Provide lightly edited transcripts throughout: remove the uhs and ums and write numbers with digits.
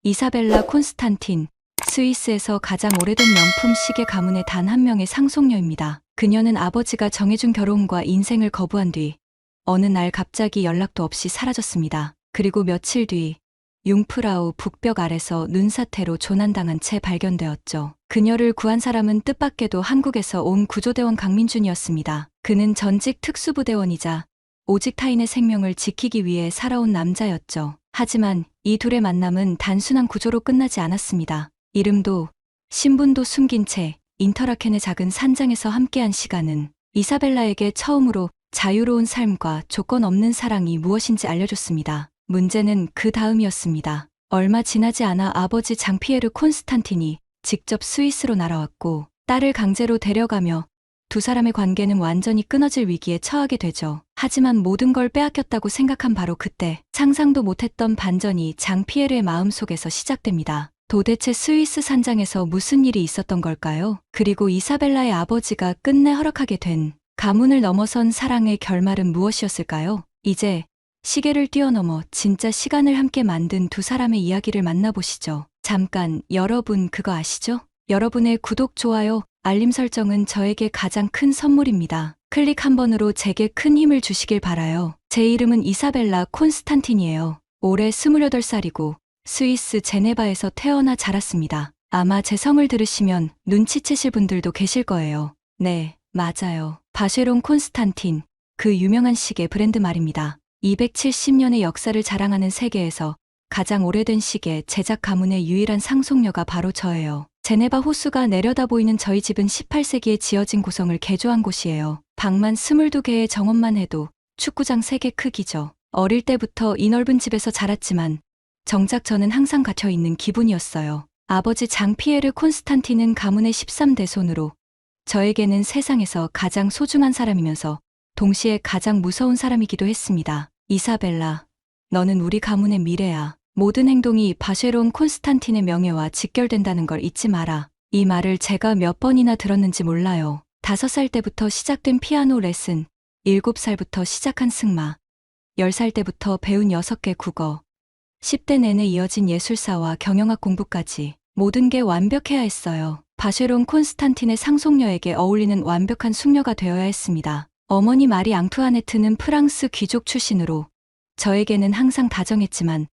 이사벨라 콘스탄틴, 스위스에서 가장 오래된 명품 시계 가문의 단 한 명의 상속녀입니다. 그녀는 아버지가 정해준 결혼과 인생을 거부한 뒤 어느 날 갑자기 연락도 없이 사라졌습니다. 그리고 며칠 뒤 융프라우 북벽 아래서 눈사태로 조난당한 채 발견되었죠. 그녀를 구한 사람은 뜻밖에도 한국에서 온 구조대원 강민준이었습니다. 그는 전직 특수부대원이자 오직 타인의 생명을 지키기 위해 살아온 남자였죠. 하지만 이 둘의 만남은 단순한 구조로 끝나지 않았습니다. 이름도 신분도 숨긴 채 인터라켄의 작은 산장에서 함께한 시간은 이사벨라에게 처음으로 자유로운 삶과 조건 없는 사랑이 무엇인지 알려줬습니다. 문제는 그 다음이었습니다. 얼마 지나지 않아 아버지 장피에르 콘스탄틴이 직접 스위스로 날아왔고 딸을 강제로 데려가며 두 사람의 관계는 완전히 끊어질 위기에 처하게 되죠. 하지만 모든 걸 빼앗겼다고 생각한 바로 그때 상상도 못했던 반전이 장피에르의 마음속에서 시작됩니다. 도대체 스위스 산장에서 무슨 일이 있었던 걸까요? 그리고 이사벨라의 아버지가 끝내 허락하게 된 가문을 넘어선 사랑의 결말은 무엇이었을까요? 이제 시계를 뛰어넘어 진짜 시간을 함께 만든 두 사람의 이야기를 만나보시죠. 잠깐, 여러분 그거 아시죠? 여러분의 구독, 좋아요, 알림 설정은 저에게 가장 큰 선물입니다. 클릭 한 번으로 제게 큰 힘을 주시길 바라요. 제 이름은 이사벨라 콘스탄틴이에요. 올해 28살이고 스위스 제네바에서 태어나 자랐습니다. 아마 제 성을 들으시면 눈치채실 분들도 계실 거예요. 네, 맞아요. 바쉐론 콘스탄틴, 그 유명한 시계 브랜드 말입니다. 270년의 역사를 자랑하는 세계에서 가장 오래된 시계 제작 가문의 유일한 상속녀가 바로 저예요. 제네바 호수가 내려다 보이는 저희 집은 18세기에 지어진 고성을 개조한 곳이에요. 방만 22개의 정원만 해도 축구장 3개 크기죠. 어릴 때부터 이 넓은 집에서 자랐지만 정작 저는 항상 갇혀있는 기분이었어요. 아버지 장피에르 콘스탄틴은 가문의 13대 손으로 저에게는 세상에서 가장 소중한 사람이면서 동시에 가장 무서운 사람이기도 했습니다. 이사벨라, 너는 우리 가문의 미래야. 모든 행동이 바쉐론 콘스탄틴의 명예와 직결된다는 걸 잊지 마라. 이 말을 제가 몇 번이나 들었는지 몰라요. 5살 때부터 시작된 피아노 레슨, 7살부터 시작한 승마, 10살 때부터 배운 6개 국어, 10대 내내 이어진 예술사와 경영학 공부까지 모든 게 완벽해야 했어요. 바쉐론 콘스탄틴의 상속녀에게 어울리는 완벽한 숙녀가 되어야 했습니다. 어머니 마리 앙투아네트는 프랑스 귀족 출신으로 저에게는 항상 다정했지만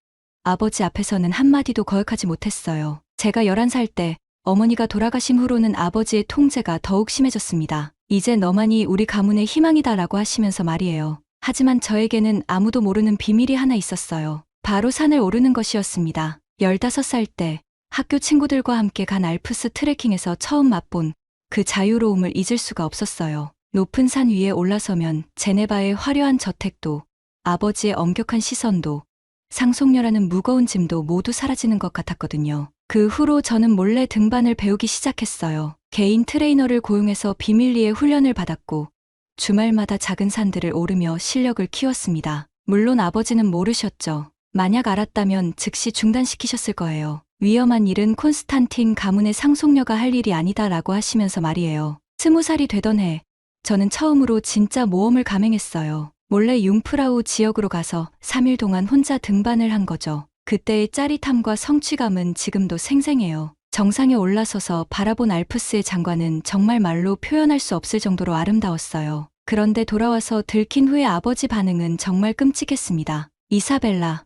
아버지 앞에서는 한마디도 거역하지 못했어요. 제가 11살 때 어머니가 돌아가신 후로는 아버지의 통제가 더욱 심해졌습니다. 이제 너만이 우리 가문의 희망이다라고 하시면서 말이에요. 하지만 저에게는 아무도 모르는 비밀이 하나 있었어요. 바로 산을 오르는 것이었습니다. 15살 때 학교 친구들과 함께 간 알프스 트레킹에서 처음 맛본 그 자유로움을 잊을 수가 없었어요. 높은 산 위에 올라서면 제네바의 화려한 저택도, 아버지의 엄격한 시선도, 상속녀라는 무거운 짐도 모두 사라지는 것 같았거든요. 그 후로 저는 몰래 등반을 배우기 시작했어요. 개인 트레이너를 고용해서 비밀리에 훈련을 받았고 주말마다 작은 산들을 오르며 실력을 키웠습니다. 물론 아버지는 모르셨죠. 만약 알았다면 즉시 중단시키셨을 거예요. 위험한 일은 콘스탄틴 가문의 상속녀가 할 일이 아니다라고 하시면서 말이에요. 20살이 되던 해 저는 처음으로 진짜 모험을 감행했어요. 몰래 융프라우 지역으로 가서 3일 동안 혼자 등반을 한 거죠. 그때의 짜릿함과 성취감은 지금도 생생해요. 정상에 올라서서 바라본 알프스의 장관은 정말 말로 표현할 수 없을 정도로 아름다웠어요. 그런데 돌아와서 들킨 후에 아버지 반응은 정말 끔찍했습니다. 이사벨라,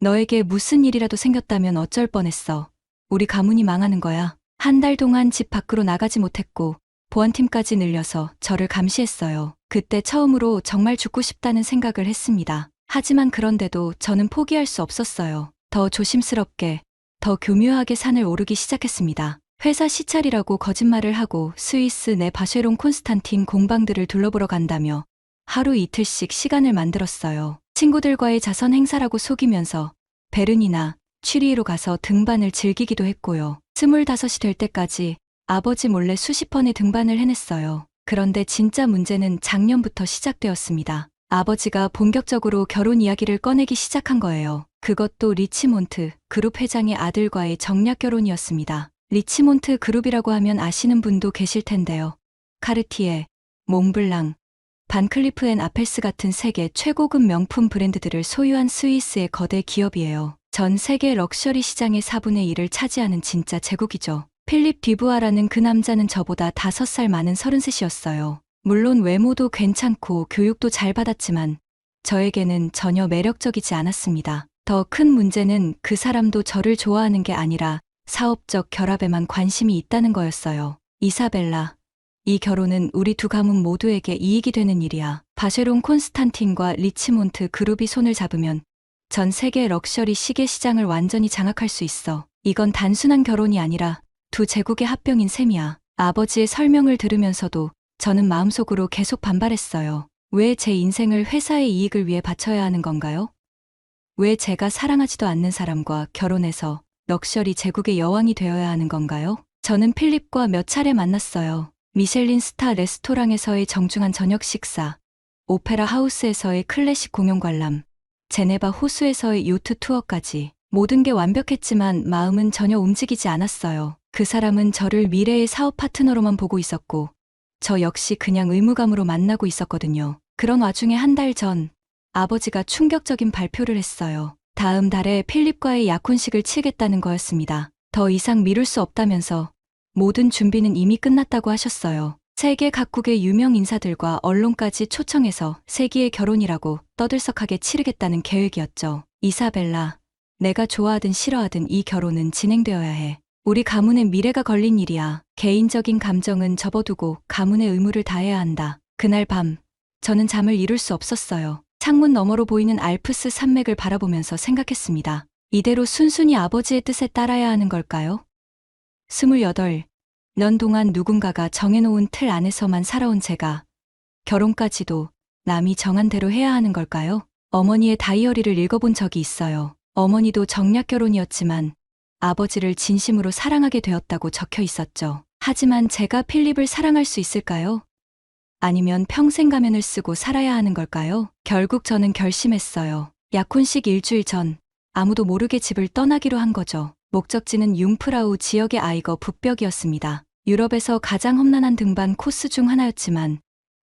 너에게 무슨 일이라도 생겼다면 어쩔 뻔했어. 우리 가문이 망하는 거야. 한 달 동안 집 밖으로 나가지 못했고 보안팀까지 늘려서 저를 감시했어요. 그때 처음으로 정말 죽고 싶다는 생각을 했습니다. 하지만 그런데도 저는 포기할 수 없었어요. 더 조심스럽게, 더 교묘하게 산을 오르기 시작했습니다. 회사 시찰이라고 거짓말을 하고 스위스 내 바쉐론 콘스탄틴 공방들을 둘러보러 간다며 하루 이틀씩 시간을 만들었어요. 친구들과의 자선 행사라고 속이면서 베른이나 취리히로 가서 등반을 즐기기도 했고요. 25이 될 때까지 아버지 몰래 수십 번의 등반을 해냈어요. 그런데 진짜 문제는 작년부터 시작되었습니다. 아버지가 본격적으로 결혼 이야기를 꺼내기 시작한 거예요. 그것도 리치몬트 그룹 회장의 아들과의 정략 결혼이었습니다. 리치몬트 그룹이라고 하면 아시는 분도 계실 텐데요. 카르티에, 몽블랑, 반클리프 앤 아펠스 같은 세계 최고급 명품 브랜드들을 소유한 스위스의 거대 기업이에요. 전 세계 럭셔리 시장의 4분의 1을 차지하는 진짜 제국이죠. 필립 듀부아라는 그 남자는 저보다 5살 많은 33이었어요. 물론 외모도 괜찮고 교육도 잘 받았지만 저에게는 전혀 매력적이지 않았습니다. 더 큰 문제는 그 사람도 저를 좋아하는 게 아니라 사업적 결합에만 관심이 있다는 거였어요. 이사벨라, 이 결혼은 우리 두 가문 모두에게 이익이 되는 일이야. 바쉐론 콘스탄틴과 리치몬트 그룹이 손을 잡으면 전 세계 럭셔리 시계 시장을 완전히 장악할 수 있어. 이건 단순한 결혼이 아니라 두 제국의 합병인 셈이야. 아버지의 설명을 들으면서도 저는 마음속으로 계속 반발했어요. 왜 제 인생을 회사의 이익을 위해 바쳐야 하는 건가요? 왜 제가 사랑하지도 않는 사람과 결혼해서 럭셔리 제국의 여왕이 되어야 하는 건가요? 저는 필립과 몇 차례 만났어요. 미셸린 스타 레스토랑에서의 정중한 저녁 식사, 오페라 하우스에서의 클래식 공연 관람, 제네바 호수에서의 요트 투어까지 모든 게 완벽했지만 마음은 전혀 움직이지 않았어요. 그 사람은 저를 미래의 사업 파트너로만 보고 있었고 저 역시 그냥 의무감으로 만나고 있었거든요. 그런 와중에 한 달 전 아버지가 충격적인 발표를 했어요. 다음 달에 필립과의 약혼식을 치르겠다는 거였습니다. 더 이상 미룰 수 없다면서 모든 준비는 이미 끝났다고 하셨어요. 세계 각국의 유명 인사들과 언론까지 초청해서 세기의 결혼이라고 떠들썩하게 치르겠다는 계획이었죠. 이사벨라, 내가 좋아하든 싫어하든 이 결혼은 진행되어야 해. 우리 가문의 미래가 걸린 일이야. 개인적인 감정은 접어두고 가문의 의무를 다해야 한다. 그날 밤, 저는 잠을 이룰 수 없었어요. 창문 너머로 보이는 알프스 산맥을 바라보면서 생각했습니다. 이대로 순순히 아버지의 뜻에 따라야 하는 걸까요? 28년 동안 누군가가 정해놓은 틀 안에서만 살아온 제가 결혼까지도 남이 정한 대로 해야 하는 걸까요? 어머니의 다이어리를 읽어본 적이 있어요. 어머니도 정략 결혼이었지만 아버지를 진심으로 사랑하게 되었다고 적혀 있었죠. 하지만 제가 필립을 사랑할 수 있을까요? 아니면 평생 가면을 쓰고 살아야 하는 걸까요? 결국 저는 결심했어요. 약혼식 일주일 전 아무도 모르게 집을 떠나기로 한 거죠. 목적지는 융프라우 지역의 아이거 북벽이었습니다. 유럽에서 가장 험난한 등반 코스 중 하나였지만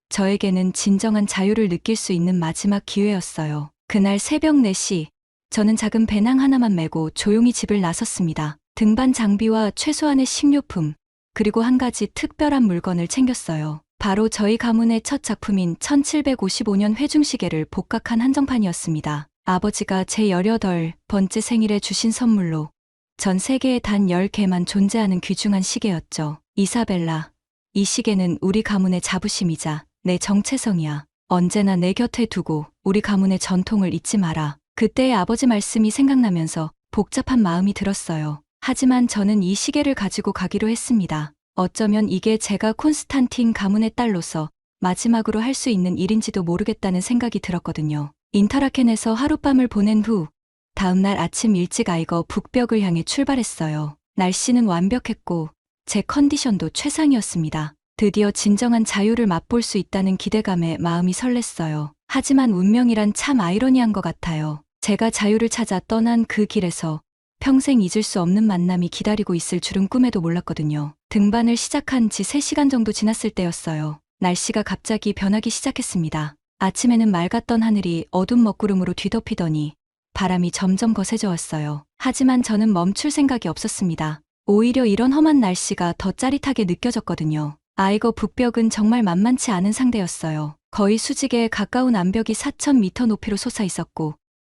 저에게는 진정한 자유를 느낄 수 있는 마지막 기회였어요. 그날 새벽 4시 저는 작은 배낭 하나만 메고 조용히 집을 나섰습니다. 등반 장비와 최소한의 식료품, 그리고 한 가지 특별한 물건을 챙겼어요. 바로 저희 가문의 첫 작품인 1755년 회중시계를 복각한 한정판이었습니다. 아버지가 제 18번째 생일에 주신 선물로 전 세계에 단 10개만 존재하는 귀중한 시계였죠. 이사벨라, 이 시계는 우리 가문의 자부심이자 내 정체성이야. 언제나 내 곁에 두고 우리 가문의 전통을 잊지 마라. 그때의 아버지 말씀이 생각나면서 복잡한 마음이 들었어요. 하지만 저는 이 시계를 가지고 가기로 했습니다. 어쩌면 이게 제가 콘스탄틴 가문의 딸로서 마지막으로 할 수 있는 일인지도 모르겠다는 생각이 들었거든요. 인터라켄에서 하룻밤을 보낸 후 다음 날 아침 일찍 아이거 북벽을 향해 출발했어요. 날씨는 완벽했고 제 컨디션도 최상이었습니다. 드디어 진정한 자유를 맛볼 수 있다는 기대감에 마음이 설렜어요. 하지만 운명이란 참 아이러니한 것 같아요. 제가 자유를 찾아 떠난 그 길에서 평생 잊을 수 없는 만남이 기다리고 있을 줄은 꿈에도 몰랐거든요. 등반을 시작한 지 3시간 정도 지났을 때였어요. 날씨가 갑자기 변하기 시작했습니다. 아침에는 맑았던 하늘이 어둠 먹구름으로 뒤덮이더니 바람이 점점 거세져 왔어요. 하지만 저는 멈출 생각이 없었습니다. 오히려 이런 험한 날씨가 더 짜릿하게 느껴졌거든요. 아이거 북벽은 정말 만만치 않은 상대였어요. 거의 수직에 가까운 암벽이 4,000m 높이로 솟아 있었고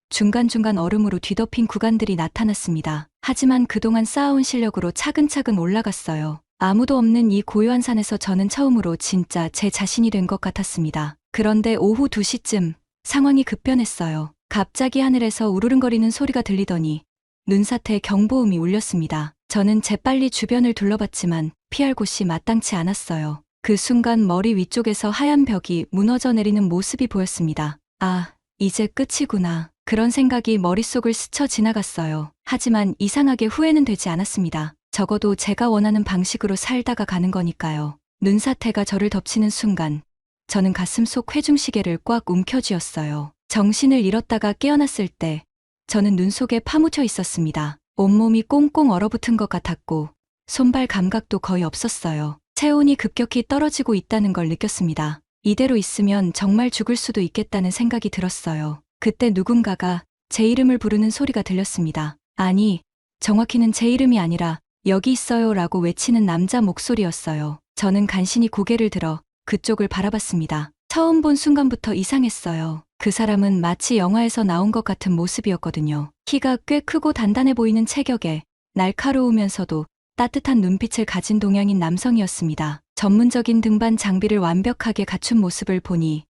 중간중간 얼음으로 뒤덮인 구간들이 나타났습니다. 하지만 그동안 쌓아온 실력으로 차근차근 올라갔어요. 아무도 없는 이 고요한 산에서 저는 처음으로 진짜 제 자신이 된 것 같았습니다. 그런데 오후 2시쯤 상황이 급변했어요. 갑자기 하늘에서 우르릉거리는 소리가 들리더니 눈사태 경보음이 울렸습니다. 저는 재빨리 주변을 둘러봤지만 피할 곳이 마땅치 않았어요. 그 순간 머리 위쪽에서 하얀 벽이 무너져 내리는 모습이 보였습니다. 아, 이제 끝이구나. 그런 생각이 머릿속을 스쳐 지나갔어요. 하지만 이상하게 후회는 되지 않았습니다. 적어도 제가 원하는 방식으로 살다가 가는 거니까요. 눈사태가 저를 덮치는 순간 저는 가슴 속 회중시계를 꽉 움켜쥐었어요. 정신을 잃었다가 깨어났을 때 저는 눈 속에 파묻혀 있었습니다. 온몸이 꽁꽁 얼어붙은 것 같았고 손발 감각도 거의 없었어요. 체온이 급격히 떨어지고 있다는 걸 느꼈습니다. 이대로 있으면 정말 죽을 수도 있겠다는 생각이 들었어요. 그때 누군가가 제 이름을 부르는 소리가 들렸습니다. 아니, 정확히는 제 이름이 아니라 여기 있어요 라고 외치는 남자 목소리였어요. 저는 간신히 고개를 들어 그쪽을 바라봤습니다. 처음 본 순간부터 이상했어요. 그 사람은 마치 영화에서 나온 것 같은 모습이었거든요. 키가 꽤 크고 단단해 보이는 체격에 날카로우면서도 따뜻한 눈빛을 가진 동양인 남성이었습니다. 전문적인 등반 장비를 완벽하게 갖춘 모습을 보니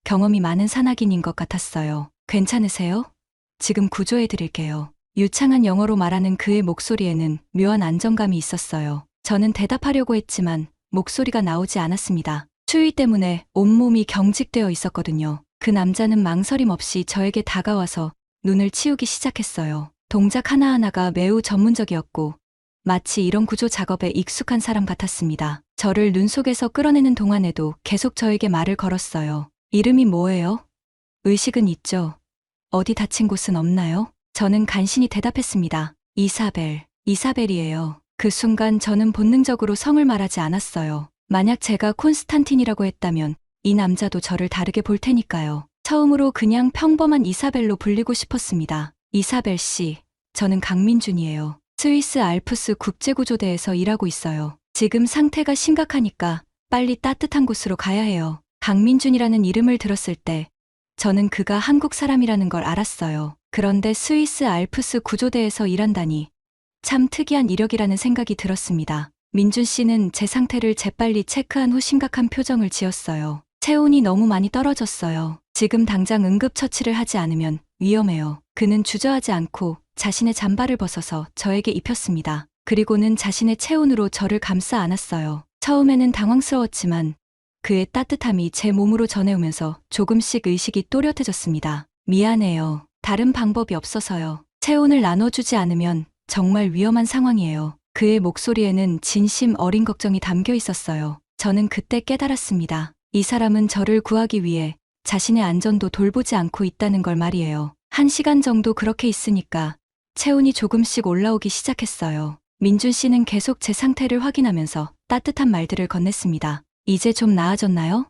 경험이 많은 산악인인 것 같았어요. 괜찮으세요? 지금 구조해 드릴게요. 유창한 영어로 말하는 그의 목소리에는 묘한 안정감이 있었어요. 저는 대답하려고 했지만 목소리가 나오지 않았습니다. 추위 때문에 온몸이 경직되어 있었거든요. 그 남자는 망설임 없이 저에게 다가와서 눈을 치우기 시작했어요. 동작 하나하나가 매우 전문적이었고 마치 이런 구조 작업에 익숙한 사람 같았습니다. 저를 눈 속에서 끌어내는 동안에도 계속 저에게 말을 걸었어요. 이름이 뭐예요? 의식은 있죠? 어디 다친 곳은 없나요? 저는 간신히 대답했습니다. 이사벨이에요. 그 순간 저는 본능적으로 성을 말하지 않았어요. 만약 제가 콘스탄틴이라고 했다면 이 남자도 저를 다르게 볼 테니까요. 처음으로 그냥 평범한 이사벨로 불리고 싶었습니다. 이사벨 씨, 저는 강민준이에요. 스위스 알프스 국제구조대에서 일하고 있어요. 지금 상태가 심각하니까 빨리 따뜻한 곳으로 가야 해요. 강민준이라는 이름을 들었을 때 저는 그가 한국 사람이라는 걸 알았어요. 그런데 스위스 알프스 구조대에서 일한다니 참 특이한 이력이라는 생각이 들었습니다. 민준 씨는 제 상태를 재빨리 체크한 후 심각한 표정을 지었어요. 체온이 너무 많이 떨어졌어요. 지금 당장 응급처치를 하지 않으면 위험해요. 그는 주저하지 않고 자신의 잠바를 벗어서 저에게 입혔습니다. 그리고는 자신의 체온으로 저를 감싸 안았어요. 처음에는 당황스러웠지만 그의 따뜻함이 제 몸으로 전해오면서 조금씩 의식이 또렷해졌습니다. 미안해요. 다른 방법이 없어서요. 체온을 나눠주지 않으면 정말 위험한 상황이에요. 그의 목소리에는 진심 어린 걱정이 담겨 있었어요. 저는 그때 깨달았습니다. 이 사람은 저를 구하기 위해 자신의 안전도 돌보지 않고 있다는 걸 말이에요. 1시간 정도 그렇게 있으니까 체온이 조금씩 올라오기 시작했어요. 민준 씨는 계속 제 상태를 확인하면서 따뜻한 말들을 건넸습니다. 이제 좀 나아졌나요?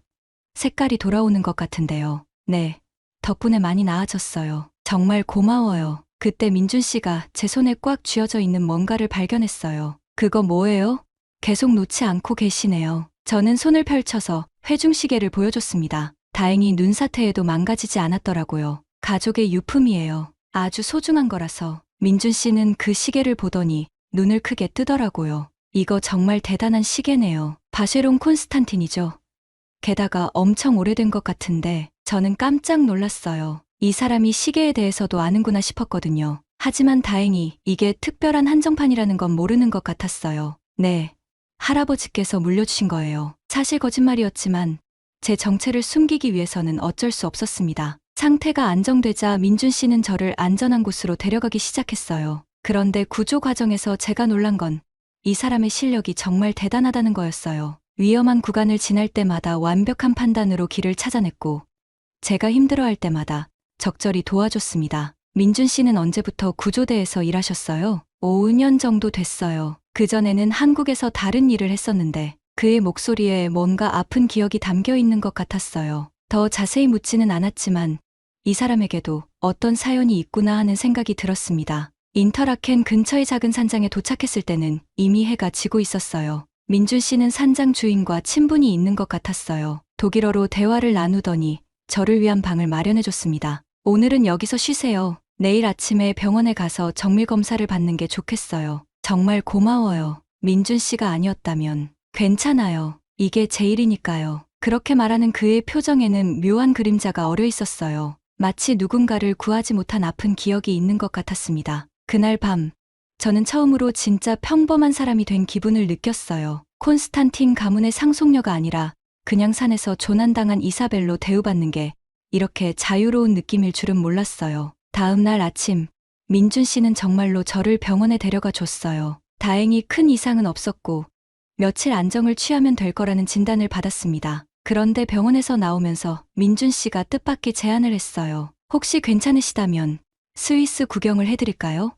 색깔이 돌아오는 것 같은데요. 네, 덕분에 많이 나아졌어요. 정말 고마워요. 그때 민준 씨가 제 손에 꽉 쥐어져 있는 뭔가를 발견했어요. 그거 뭐예요? 계속 놓지 않고 계시네요. 저는 손을 펼쳐서 회중시계를 보여줬습니다. 다행히 눈 사태에도 망가지지 않았더라고요. 가족의 유품이에요. 아주 소중한 거라서. 민준 씨는 그 시계를 보더니 눈을 크게 뜨더라고요. 이거 정말 대단한 시계네요. 바쉐론 콘스탄틴이죠. 게다가 엄청 오래된 것 같은데 저는 깜짝 놀랐어요. 이 사람이 시계에 대해서도 아는구나 싶었거든요. 하지만 다행히 이게 특별한 한정판이라는 건 모르는 것 같았어요. 네, 할아버지께서 물려주신 거예요. 사실 거짓말이었지만 제 정체를 숨기기 위해서는 어쩔 수 없었습니다. 상태가 안정되자 민준 씨는 저를 안전한 곳으로 데려가기 시작했어요. 그런데 구조 과정에서 제가 놀란 건 이 사람의 실력이 정말 대단하다는 거였어요. 위험한 구간을 지날 때마다 완벽한 판단으로 길을 찾아냈고 제가 힘들어할 때마다 적절히 도와줬습니다. 민준 씨는 언제부터 구조대에서 일하셨어요? 5년 정도 됐어요. 그전에는 한국에서 다른 일을 했었는데 그의 목소리에 뭔가 아픈 기억이 담겨 있는 것 같았어요. 더 자세히 묻지는 않았지만 이 사람에게도 어떤 사연이 있구나 하는 생각이 들었습니다. 인터라켄 근처의 작은 산장에 도착했을 때는 이미 해가 지고 있었어요. 민준 씨는 산장 주인과 친분이 있는 것 같았어요. 독일어로 대화를 나누더니 저를 위한 방을 마련해줬습니다. 오늘은 여기서 쉬세요. 내일 아침에 병원에 가서 정밀 검사를 받는 게 좋겠어요. 정말 고마워요. 민준 씨가 아니었다면 괜찮아요. 이게 제 일이니까요. 그렇게 말하는 그의 표정에는 묘한 그림자가 어려 있었어요. 마치 누군가를 구하지 못한 아픈 기억이 있는 것 같았습니다. 그날 밤, 저는 처음으로 진짜 평범한 사람이 된 기분을 느꼈어요. 콘스탄틴 가문의 상속녀가 아니라 그냥 산에서 조난당한 이사벨로 대우받는 게 이렇게 자유로운 느낌일 줄은 몰랐어요. 다음 날 아침, 민준 씨는 정말로 저를 병원에 데려가 줬어요. 다행히 큰 이상은 없었고 며칠 안정을 취하면 될 거라는 진단을 받았습니다. 그런데 병원에서 나오면서 민준 씨가 뜻밖의 제안을 했어요. 혹시 괜찮으시다면 스위스 구경을 해드릴까요?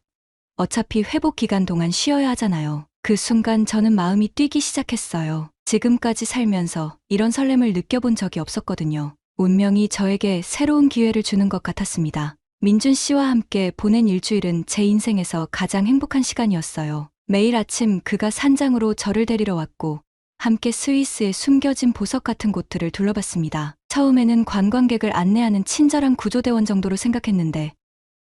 어차피 회복 기간 동안 쉬어야 하잖아요. 그 순간 저는 마음이 뛰기 시작했어요. 지금까지 살면서 이런 설렘을 느껴본 적이 없었거든요. 운명이 저에게 새로운 기회를 주는 것 같았습니다. 민준 씨와 함께 보낸 일주일은 제 인생에서 가장 행복한 시간이었어요. 매일 아침 그가 산장으로 저를 데리러 왔고 함께 스위스의 숨겨진 보석 같은 곳들을 둘러봤습니다. 처음에는 관광객을 안내하는 친절한 구조대원 정도로 생각했는데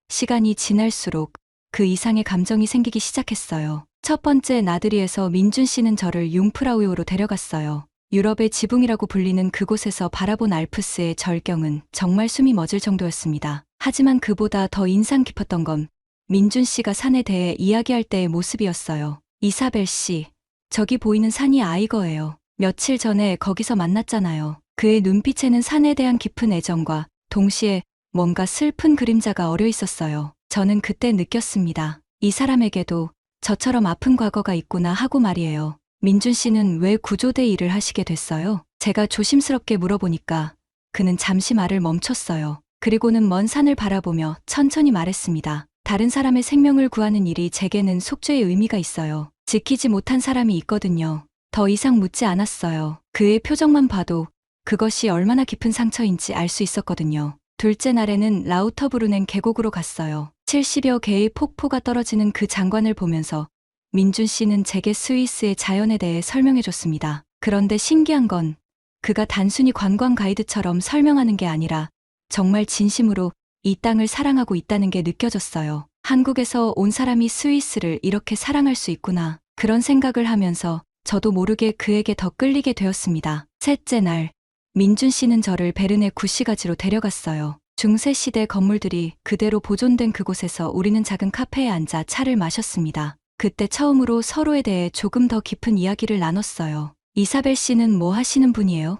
시간이 지날수록 그 이상의 감정이 생기기 시작했어요. 첫 번째 나들이에서 민준 씨는 저를 융프라우요로 데려갔어요. 유럽의 지붕이라고 불리는 그곳에서 바라본 알프스의 절경은 정말 숨이 멎을 정도였습니다. 하지만 그보다 더 인상 깊었던 건 민준 씨가 산에 대해 이야기할 때의 모습이었어요. 이사벨 씨, 저기 보이는 산이 아이거예요. 며칠 전에 거기서 만났잖아요. 그의 눈빛에는 산에 대한 깊은 애정과 동시에 뭔가 슬픈 그림자가 어려 있었어요. 저는 그때 느꼈습니다. 이 사람에게도 저처럼 아픈 과거가 있구나 하고 말이에요. 민준 씨는 왜 구조대 일을 하시게 됐어요? 제가 조심스럽게 물어보니까 그는 잠시 말을 멈췄어요. 그리고는 먼 산을 바라보며 천천히 말했습니다. 다른 사람의 생명을 구하는 일이 제게는 속죄의 의미가 있어요. 지키지 못한 사람이 있거든요. 더 이상 묻지 않았어요. 그의 표정만 봐도 그것이 얼마나 깊은 상처인지 알 수 있었거든요. 둘째 날에는 라우터브루넨 계곡으로 갔어요. 70여 개의 폭포가 떨어지는 그 장관을 보면서 민준 씨는 제게 스위스의 자연에 대해 설명해줬습니다. 그런데 신기한 건 그가 단순히 관광 가이드처럼 설명하는 게 아니라 정말 진심으로 이 땅을 사랑하고 있다는 게 느껴졌어요. 한국에서 온 사람이 스위스를 이렇게 사랑할 수 있구나. 그런 생각을 하면서 저도 모르게 그에게 더 끌리게 되었습니다. 셋째 날, 민준 씨는 저를 베른의 구시가지로 데려갔어요. 중세시대 건물들이 그대로 보존된 그곳에서 우리는 작은 카페에 앉아 차를 마셨습니다. 그때 처음으로 서로에 대해 조금 더 깊은 이야기를 나눴어요. 이사벨 씨는 뭐 하시는 분이에요?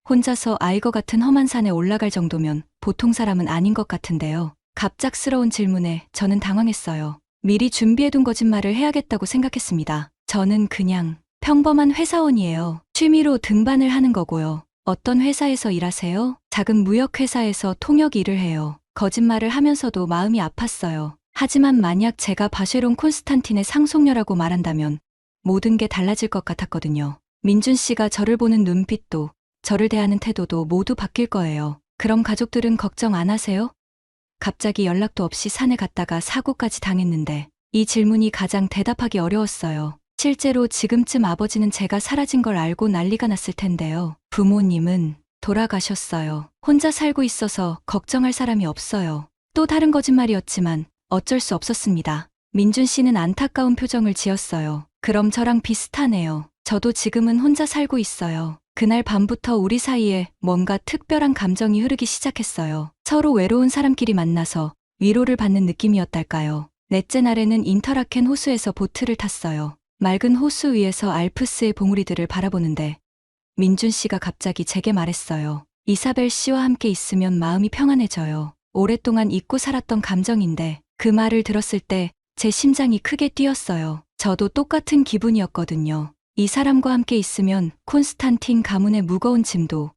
혼자서 아이거 같은 험한 산에 올라갈 정도면 보통 사람은 아닌 것 같은데요. 갑작스러운 질문에 저는 당황했어요. 미리 준비해둔 거짓말을 해야겠다고 생각했습니다. 저는 그냥 평범한 회사원이에요. 취미로 등반을 하는 거고요. 어떤 회사에서 일하세요? 작은 무역회사에서 통역 일을 해요. 거짓말을 하면서도 마음이 아팠어요. 하지만 만약 제가 바쉐론 콘스탄틴의 상속녀라고 말한다면 모든 게 달라질 것 같았거든요. 민준 씨가 저를 보는 눈빛도 저를 대하는 태도도 모두 바뀔 거예요. 그럼 가족들은 걱정 안 하세요? 갑자기 연락도 없이 산에 갔다가 사고까지 당했는데 이 질문이 가장 대답하기 어려웠어요. 실제로 지금쯤 아버지는 제가 사라진 걸 알고 난리가 났을 텐데요. 부모님은 돌아가셨어요. 혼자 살고 있어서 걱정할 사람이 없어요. 또 다른 거짓말이었지만 어쩔 수 없었습니다. 민준 씨는 안타까운 표정을 지었어요. 그럼 저랑 비슷하네요. 저도 지금은 혼자 살고 있어요. 그날 밤부터 우리 사이에 뭔가 특별한 감정이 흐르기 시작했어요. 서로 외로운 사람끼리 만나서 위로를 받는 느낌이었달까요. 넷째 날에는 인터라켄 호수에서 보트를 탔어요. 맑은 호수 위에서 알프스의 봉우리들을 바라보는데 민준 씨가 갑자기 제게 말했어요. 이사벨 씨와 함께 있으면 마음이 평안해져요. 오랫동안 잊고 살았던 감정인데 그 말을 들었을 때 제 심장이 크게 뛰었어요. 저도 똑같은 기분이었거든요. 이 사람과 함께 있으면 콘스탄틴 가문의 무거운 짐도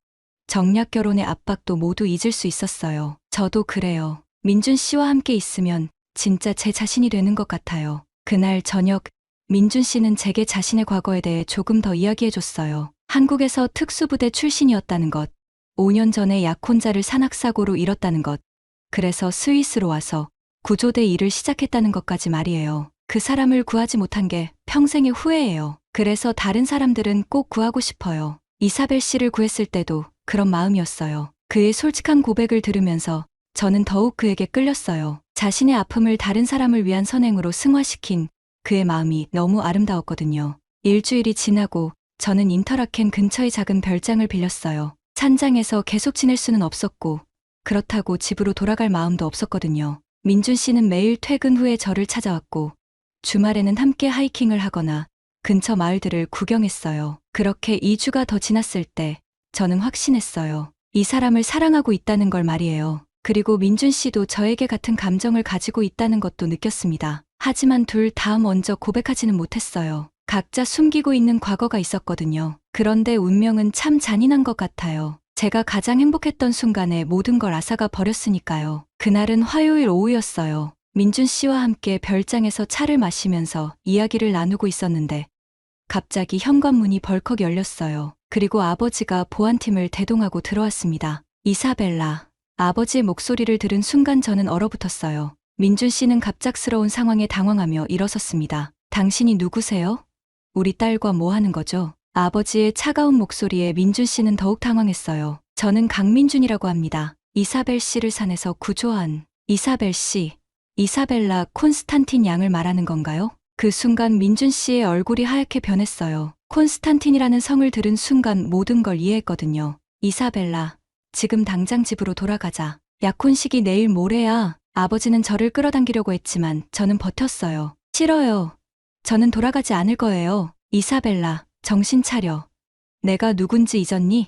정략 결혼의 압박도 모두 잊을 수 있었어요. 저도 그래요. 민준 씨와 함께 있으면 진짜 제 자신이 되는 것 같아요. 그날 저녁 민준 씨는 제게 자신의 과거에 대해 조금 더 이야기해줬어요. 한국에서 특수부대 출신이었다는 것, 5년 전에 약혼자를 산악사고로 잃었다는 것, 그래서 스위스로 와서 구조대 일을 시작했다는 것까지 말이에요. 그 사람을 구하지 못한 게 평생의 후회예요. 그래서 다른 사람들은 꼭 구하고 싶어요. 이사벨 씨를 구했을 때도 그런 마음이었어요. 그의 솔직한 고백을 들으면서 저는 더욱 그에게 끌렸어요. 자신의 아픔을 다른 사람을 위한 선행으로 승화시킨 그의 마음이 너무 아름다웠거든요. 일주일이 지나고 저는 인터라켄 근처의 작은 별장을 빌렸어요. 산장에서 계속 지낼 수는 없었고 그렇다고 집으로 돌아갈 마음도 없었거든요. 민준 씨는 매일 퇴근 후에 저를 찾아왔고 주말에는 함께 하이킹을 하거나 근처 마을들을 구경했어요. 그렇게 2주가 더 지났을 때 저는 확신했어요. 이 사람을 사랑하고 있다는 걸 말이에요. 그리고 민준 씨도 저에게 같은 감정을 가지고 있다는 것도 느꼈습니다. 하지만 둘 다 먼저 고백하지는 못했어요. 각자 숨기고 있는 과거가 있었거든요. 그런데 운명은 참 잔인한 것 같아요. 제가 가장 행복했던 순간에 모든 걸 앗아가 버렸으니까요. 그날은 화요일 오후였어요. 민준 씨와 함께 별장에서 차를 마시면서 이야기를 나누고 있었는데 갑자기 현관문이 벌컥 열렸어요. 그리고 아버지가 보안팀을 대동하고 들어왔습니다. 이사벨라, 아버지의 목소리를 들은 순간 저는 얼어붙었어요. 민준 씨는 갑작스러운 상황에 당황하며 일어섰습니다. 당신이 누구세요? 우리 딸과 뭐 하는 거죠? 아버지의 차가운 목소리에 민준 씨는 더욱 당황했어요. 저는 강민준이라고 합니다. 이사벨 씨를 산에서 구조한 이사벨 씨, 이사벨라 콘스탄틴 양을 말하는 건가요? 그 순간 민준 씨의 얼굴이 하얗게 변했어요. 콘스탄틴이라는 성을 들은 순간 모든 걸 이해했거든요. 이사벨라, 지금 당장 집으로 돌아가자. 약혼식이 내일 모레야. 아버지는 저를 끌어당기려고 했지만 저는 버텼어요. 싫어요. 저는 돌아가지 않을 거예요. 이사벨라, 정신 차려. 내가 누군지 잊었니?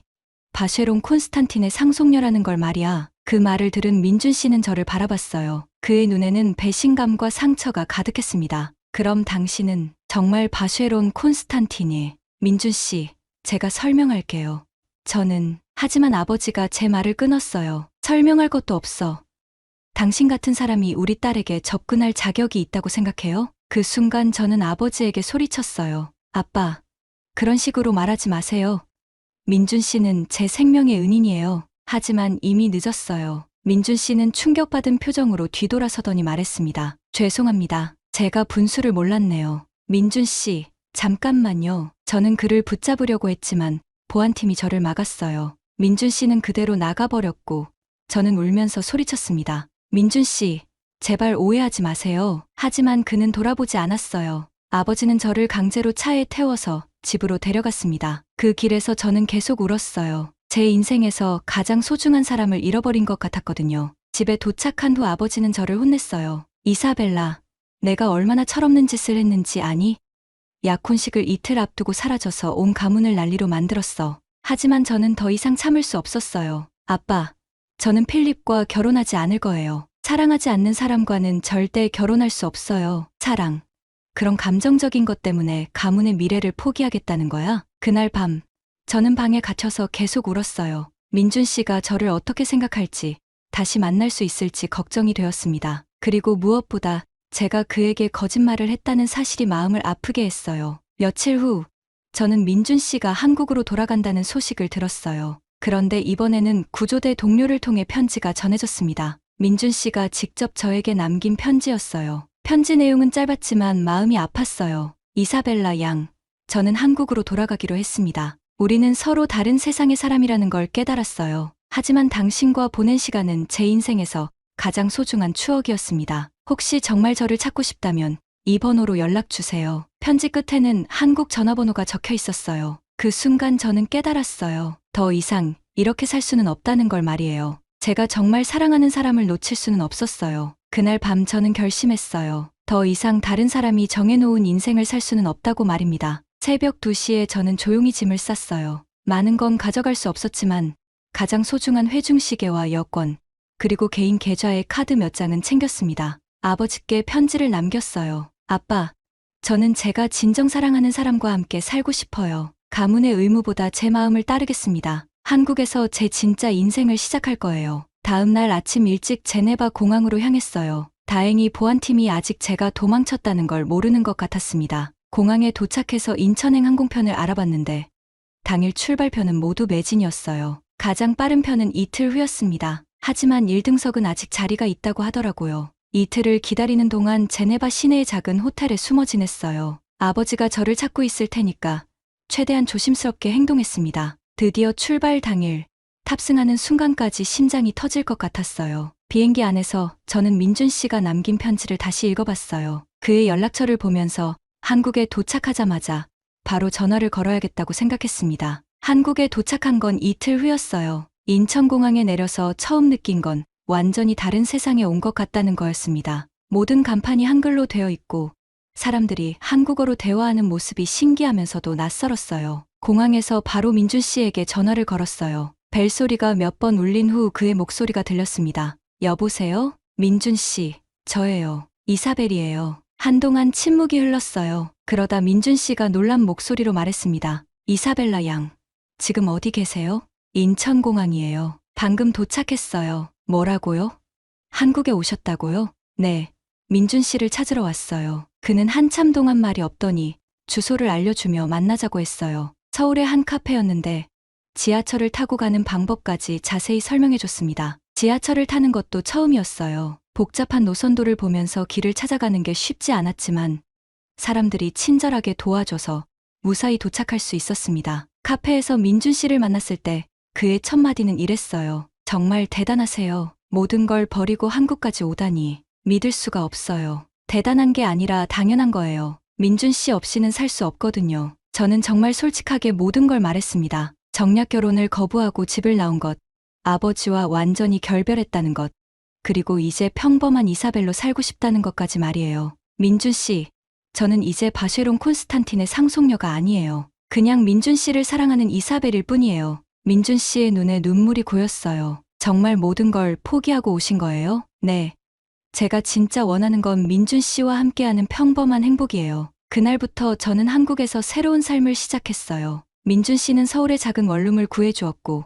바쉐론 콘스탄틴의 상속녀라는 걸 말이야. 그 말을 들은 민준 씨는 저를 바라봤어요. 그의 눈에는 배신감과 상처가 가득했습니다. 그럼 당신은 정말 바쉐론 콘스탄틴이. 민준 씨, 제가 설명할게요. 하지만 아버지가 제 말을 끊었어요. 설명할 것도 없어. 당신 같은 사람이 우리 딸에게 접근할 자격이 있다고 생각해요? 그 순간 저는 아버지에게 소리쳤어요. 아빠, 그런 식으로 말하지 마세요. 민준 씨는 제 생명의 은인이에요. 하지만 이미 늦었어요. 민준 씨는 충격받은 표정으로 뒤돌아서더니 말했습니다. 죄송합니다. 제가 분수를 몰랐네요. 민준 씨, 잠깐만요. 저는 그를 붙잡으려고 했지만 보안팀이 저를 막았어요. 민준 씨는 그대로 나가버렸고 저는 울면서 소리쳤습니다. 민준 씨, 제발 오해하지 마세요. 하지만 그는 돌아보지 않았어요. 아버지는 저를 강제로 차에 태워서 집으로 데려갔습니다. 그 길에서 저는 계속 울었어요. 제 인생에서 가장 소중한 사람을 잃어버린 것 같았거든요. 집에 도착한 후 아버지는 저를 혼냈어요. 이사벨라, 내가 얼마나 철없는 짓을 했는지 아니? 약혼식을 이틀 앞두고 사라져서 온 가문을 난리로 만들었어. 하지만 저는 더 이상 참을 수 없었어요. 아빠, 저는 필립과 결혼하지 않을 거예요. 사랑하지 않는 사람과는 절대 결혼할 수 없어요. 사랑. 그런 감정적인 것 때문에 가문의 미래를 포기하겠다는 거야? 그날 밤, 저는 방에 갇혀서 계속 울었어요. 민준 씨가 저를 어떻게 생각할지, 다시 만날 수 있을지 걱정이 되었습니다. 그리고 무엇보다 제가 그에게 거짓말을 했다는 사실이 마음을 아프게 했어요. 며칠 후, 저는 민준 씨가 한국으로 돌아간다는 소식을 들었어요. 그런데 이번에는 구조대 동료를 통해 편지가 전해졌습니다. 민준 씨가 직접 저에게 남긴 편지였어요. 편지 내용은 짧았지만 마음이 아팠어요. 이사벨라 양, 저는 한국으로 돌아가기로 했습니다. 우리는 서로 다른 세상의 사람이라는 걸 깨달았어요. 하지만 당신과 보낸 시간은 제 인생에서 가장 소중한 추억이었습니다. 혹시 정말 저를 찾고 싶다면 이 번호로 연락 주세요. 편지 끝에는 한국 전화번호가 적혀 있었어요. 그 순간 저는 깨달았어요. 더 이상 이렇게 살 수는 없다는 걸 말이에요. 제가 정말 사랑하는 사람을 놓칠 수는 없었어요. 그날 밤 저는 결심했어요. 더 이상 다른 사람이 정해놓은 인생을 살 수는 없다고 말입니다. 새벽 2시에 저는 조용히 짐을 쌌어요. 많은 건 가져갈 수 없었지만 가장 소중한 회중시계와 여권, 그리고 개인 계좌의 카드 몇 장은 챙겼습니다. 아버지께 편지를 남겼어요. 아빠, 저는 제가 진정 사랑하는 사람과 함께 살고 싶어요. 가문의 의무보다 제 마음을 따르겠습니다. 한국에서 제 진짜 인생을 시작할 거예요. 다음 날 아침 일찍 제네바 공항으로 향했어요. 다행히 보안팀이 아직 제가 도망쳤다는 걸 모르는 것 같았습니다. 공항에 도착해서 인천행 항공편을 알아봤는데 당일 출발편은 모두 매진이었어요. 가장 빠른 편은 이틀 후였습니다. 하지만 1등석은 아직 자리가 있다고 하더라고요. 이틀을 기다리는 동안 제네바 시내의 작은 호텔에 숨어 지냈어요. 아버지가 저를 찾고 있을 테니까 최대한 조심스럽게 행동했습니다. 드디어 출발 당일, 탑승하는 순간까지 심장이 터질 것 같았어요. 비행기 안에서 저는 민준 씨가 남긴 편지를 다시 읽어봤어요. 그의 연락처를 보면서 한국에 도착하자마자 바로 전화를 걸어야겠다고 생각했습니다. 한국에 도착한 건 이틀 후였어요. 인천공항에 내려서 처음 느낀 건 완전히 다른 세상에 온 것 같다는 거였습니다. 모든 간판이 한글로 되어 있고 사람들이 한국어로 대화하는 모습이 신기하면서도 낯설었어요. 공항에서 바로 민준 씨에게 전화를 걸었어요. 벨소리가 몇 번 울린 후 그의 목소리가 들렸습니다. 여보세요? 민준 씨, 저예요. 이사벨이에요. 한동안 침묵이 흘렀어요. 그러다 민준 씨가 놀란 목소리로 말했습니다. 이사벨라 양, 지금 어디 계세요? 인천공항이에요. 방금 도착했어요. 뭐라고요? 한국에 오셨다고요? 네. 민준 씨를 찾으러 왔어요. 그는 한참 동안 말이 없더니 주소를 알려주며 만나자고 했어요. 서울의 한 카페였는데 지하철을 타고 가는 방법까지 자세히 설명해줬습니다. 지하철을 타는 것도 처음이었어요. 복잡한 노선도를 보면서 길을 찾아가는 게 쉽지 않았지만 사람들이 친절하게 도와줘서 무사히 도착할 수 있었습니다. 카페에서 민준 씨를 만났을 때 그의 첫 마디는 이랬어요. 정말 대단하세요. 모든 걸 버리고 한국까지 오다니 믿을 수가 없어요. 대단한 게 아니라 당연한 거예요. 민준 씨 없이는 살 수 없거든요. 저는 정말 솔직하게 모든 걸 말했습니다. 정략 결혼을 거부하고 집을 나온 것, 아버지와 완전히 결별했다는 것, 그리고 이제 평범한 이사벨로 살고 싶다는 것까지 말이에요. 민준 씨, 저는 이제 바쉐론 콘스탄틴의 상속녀가 아니에요. 그냥 민준 씨를 사랑하는 이사벨일 뿐이에요. 민준 씨의 눈에 눈물이 고였어요. 정말 모든 걸 포기하고 오신 거예요? 네. 제가 진짜 원하는 건 민준 씨와 함께하는 평범한 행복이에요. 그날부터 저는 한국에서 새로운 삶을 시작했어요. 민준 씨는 서울의 작은 원룸을 구해주었고,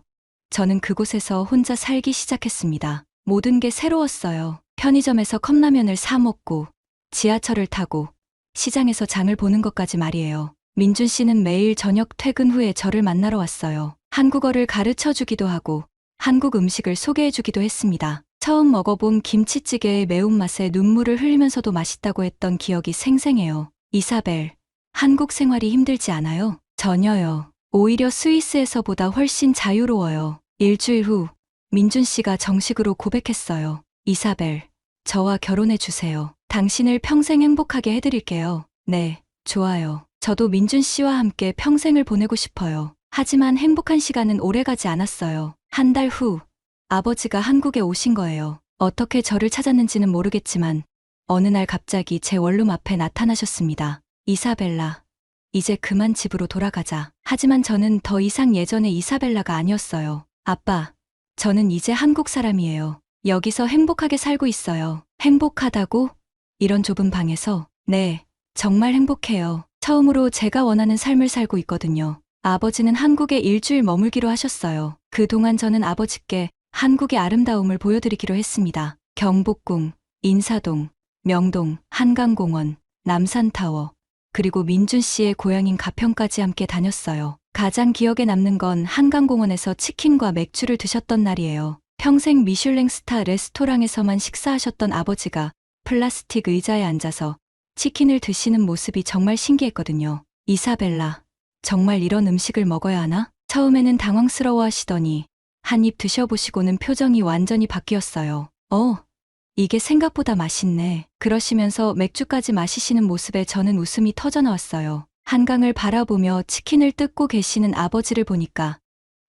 저는 그곳에서 혼자 살기 시작했습니다. 모든 게 새로웠어요. 편의점에서 컵라면을 사 먹고, 지하철을 타고, 시장에서 장을 보는 것까지 말이에요. 민준 씨는 매일 저녁 퇴근 후에 저를 만나러 왔어요. 한국어를 가르쳐 주기도 하고, 한국 음식을 소개해 주기도 했습니다. 처음 먹어본 김치찌개의 매운맛에 눈물을 흘리면서도 맛있다고 했던 기억이 생생해요. 이사벨, 한국 생활이 힘들지 않아요? 전혀요. 오히려 스위스에서보다 훨씬 자유로워요. 일주일 후, 민준 씨가 정식으로 고백했어요. 이사벨, 저와 결혼해 주세요. 당신을 평생 행복하게 해드릴게요. 네, 좋아요. 저도 민준 씨와 함께 평생을 보내고 싶어요. 하지만 행복한 시간은 오래가지 않았어요. 한 달 후, 아버지가 한국에 오신 거예요. 어떻게 저를 찾았는지는 모르겠지만 어느 날 갑자기 제 원룸 앞에 나타나셨습니다. 이사벨라, 이제 그만 집으로 돌아가자. 하지만 저는 더 이상 예전의 이사벨라가 아니었어요. 아빠, 저는 이제 한국 사람이에요. 여기서 행복하게 살고 있어요. 행복하다고? 이런 좁은 방에서? 네, 정말 행복해요. 처음으로 제가 원하는 삶을 살고 있거든요. 아버지는 한국에 일주일 머물기로 하셨어요. 그동안 저는 아버지께 한국의 아름다움을 보여드리기로 했습니다. 경복궁, 인사동, 명동, 한강공원, 남산타워, 그리고 민준 씨의 고향인 가평까지 함께 다녔어요. 가장 기억에 남는 건 한강공원에서 치킨과 맥주를 드셨던 날이에요. 평생 미슐랭 스타 레스토랑에서만 식사하셨던 아버지가 플라스틱 의자에 앉아서 치킨을 드시는 모습이 정말 신기했거든요. 이사벨라, 정말 이런 음식을 먹어야 하나? 처음에는 당황스러워 하시더니 한 입 드셔보시고는 표정이 완전히 바뀌었어요. 이게 생각보다 맛있네. 그러시면서 맥주까지 마시시는 모습에 저는 웃음이 터져나왔어요. 한강을 바라보며 치킨을 뜯고 계시는 아버지를 보니까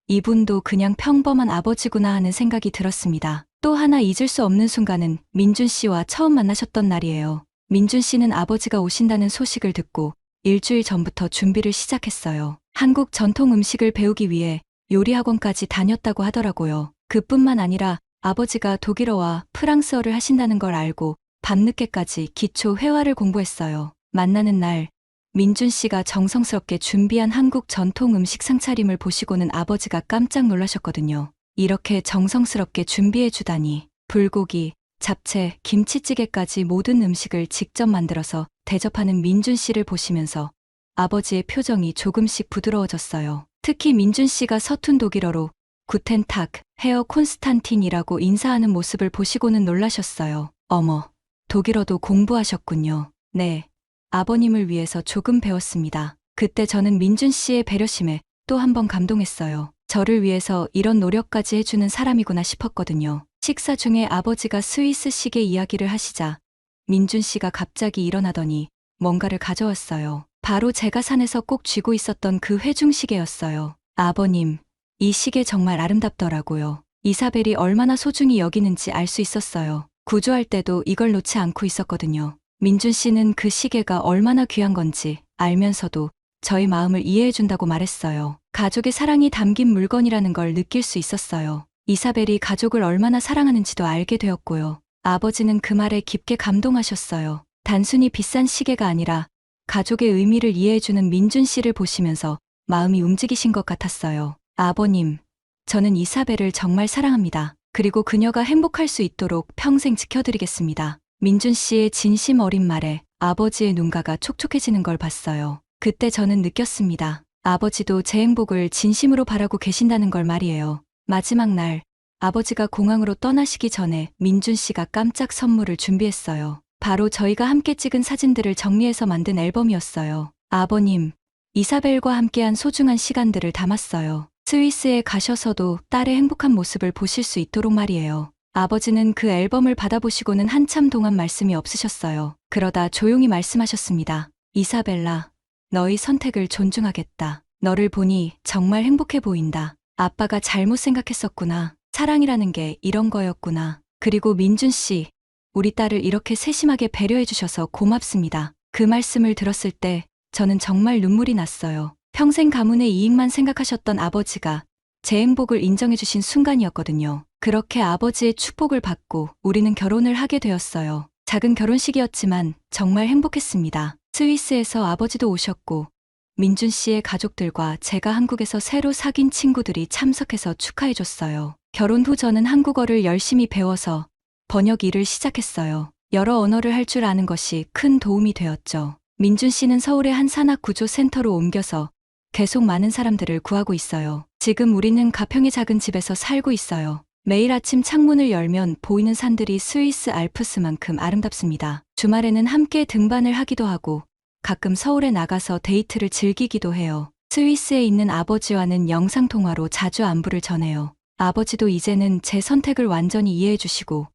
이분도 그냥 평범한 아버지구나 하는 생각이 들었습니다. 또 하나 잊을 수 없는 순간은 민준 씨와 처음 만나셨던 날이에요. 민준 씨는 아버지가 오신다는 소식을 듣고 일주일 전부터 준비를 시작했어요. 한국 전통 음식을 배우기 위해 요리 학원까지 다녔다고 하더라고요. 그뿐만 아니라 아버지가 독일어와 프랑스어를 하신다는 걸 알고 밤늦게까지 기초 회화를 공부했어요. 만나는 날, 민준 씨가 정성스럽게 준비한 한국 전통 음식 상차림을 보시고는 아버지가 깜짝 놀라셨거든요. 이렇게 정성스럽게 준비해 주다니. 불고기, 잡채, 김치찌개까지 모든 음식을 직접 만들어서 대접하는 민준 씨를 보시면서 아버지의 표정이 조금씩 부드러워졌어요. 특히 민준 씨가 서툰 독일어로 구텐탁, 헤어 콘스탄틴이라고 인사하는 모습을 보시고는 놀라셨어요. 어머, 독일어도 공부하셨군요. 네, 아버님을 위해서 조금 배웠습니다. 그때 저는 민준 씨의 배려심에 또 한 번 감동했어요. 저를 위해서 이런 노력까지 해주는 사람이구나 싶었거든요. 식사 중에 아버지가 스위스 시계 이야기를 하시자 민준 씨가 갑자기 일어나더니 뭔가를 가져왔어요. 바로 제가 산에서 꼭 쥐고 있었던 그 회중시계였어요. 아버님, 이 시계 정말 아름답더라고요. 이사벨이 얼마나 소중히 여기는지 알 수 있었어요. 구조할 때도 이걸 놓지 않고 있었거든요. 민준 씨는 그 시계가 얼마나 귀한 건지 알면서도 저의 마음을 이해해준다고 말했어요. 가족의 사랑이 담긴 물건이라는 걸 느낄 수 있었어요. 이사벨이 가족을 얼마나 사랑하는지도 알게 되었고요. 아버지는 그 말에 깊게 감동하셨어요. 단순히 비싼 시계가 아니라 가족의 의미를 이해해주는 민준 씨를 보시면서 마음이 움직이신 것 같았어요. 아버님, 저는 이사벨을 정말 사랑합니다. 그리고 그녀가 행복할 수 있도록 평생 지켜드리겠습니다. 민준 씨의 진심 어린 말에 아버지의 눈가가 촉촉해지는 걸 봤어요. 그때 저는 느꼈습니다. 아버지도 제 행복을 진심으로 바라고 계신다는 걸 말이에요. 마지막 날, 아버지가 공항으로 떠나시기 전에 민준 씨가 깜짝 선물을 준비했어요. 바로 저희가 함께 찍은 사진들을 정리해서 만든 앨범이었어요. 아버님, 이사벨과 함께한 소중한 시간들을 담았어요. 스위스에 가셔서도 딸의 행복한 모습을 보실 수 있도록 말이에요. 아버지는 그 앨범을 받아보시고는 한참 동안 말씀이 없으셨어요. 그러다 조용히 말씀하셨습니다. 이사벨라, 너의 선택을 존중하겠다. 너를 보니 정말 행복해 보인다. 아빠가 잘못 생각했었구나. 사랑이라는 게 이런 거였구나. 그리고 민준 씨, 우리 딸을 이렇게 세심하게 배려해 주셔서 고맙습니다. 그 말씀을 들었을 때 저는 정말 눈물이 났어요. 평생 가문의 이익만 생각하셨던 아버지가 제 행복을 인정해 주신 순간이었거든요. 그렇게 아버지의 축복을 받고 우리는 결혼을 하게 되었어요. 작은 결혼식이었지만 정말 행복했습니다. 스위스에서 아버지도 오셨고 민준 씨의 가족들과 제가 한국에서 새로 사귄 친구들이 참석해서 축하해 줬어요. 결혼 후 저는 한국어를 열심히 배워서 번역 일을 시작했어요. 여러 언어를 할 줄 아는 것이 큰 도움이 되었죠. 민준 씨는 서울의 한 산학구조센터로 옮겨서 계속 많은 사람들을 구하고 있어요. 지금 우리는 가평의 작은 집에서 살고 있어요. 매일 아침 창문을 열면 보이는 산들이 스위스 알프스만큼 아름답습니다. 주말에는 함께 등반을 하기도 하고 가끔 서울에 나가서 데이트를 즐기기도 해요. 스위스에 있는 아버지와는 영상통화로 자주 안부를 전해요. 아버지도 이제는 제 선택을 완전히 이해해 주시고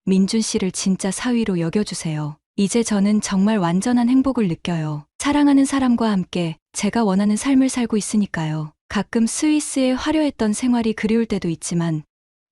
민준 씨를 진짜 사위로 여겨주세요. 이제 저는 정말 완전한 행복을 느껴요. 사랑하는 사람과 함께 제가 원하는 삶을 살고 있으니까요. 가끔 스위스의 화려했던 생활이 그리울 때도 있지만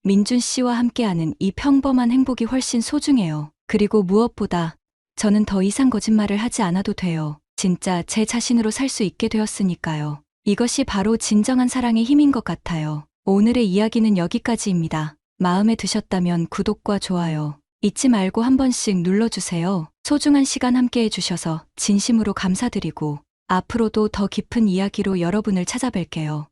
민준 씨와 함께하는 이 평범한 행복이 훨씬 소중해요. 그리고 무엇보다 저는 더 이상 거짓말을 하지 않아도 돼요. 진짜 제 자신으로 살 수 있게 되었으니까요. 이것이 바로 진정한 사랑의 힘인 것 같아요. 오늘의 이야기는 여기까지입니다. 마음에 드셨다면 구독과 좋아요 잊지 말고 한 번씩 눌러주세요. 소중한 시간 함께 해주셔서 진심으로 감사드리고 앞으로도 더 깊은 이야기로 여러분을 찾아뵐게요.